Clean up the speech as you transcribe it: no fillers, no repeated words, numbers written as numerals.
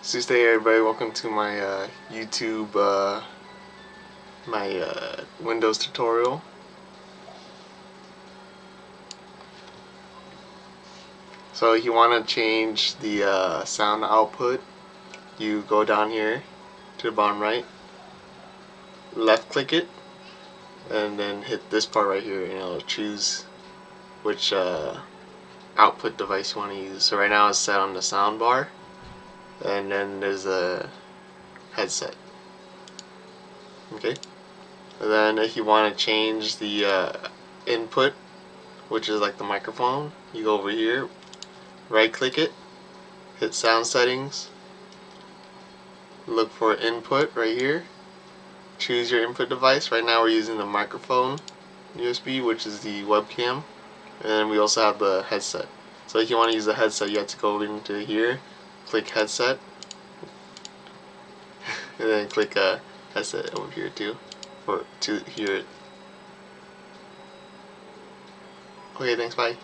Suste, everybody, welcome to my YouTube, Windows tutorial. So if you want to change the sound output, you go down here to the bottom right, left click it, and then hit this part right here, and it'll choose which output device you want to use. So right now it's set on the sound bar, and then there's a headset. Okay. And then if you want to change the input, which is like the microphone, you go over here, right click it, hit sound settings, look for input right here, choose your input device. Right now we're using the microphone USB, which is the webcam, and then we also have the headset. So if you want to use the headset, you have to go into here, click headset, and then click headset over here too, to hear it. Okay, thanks, bye.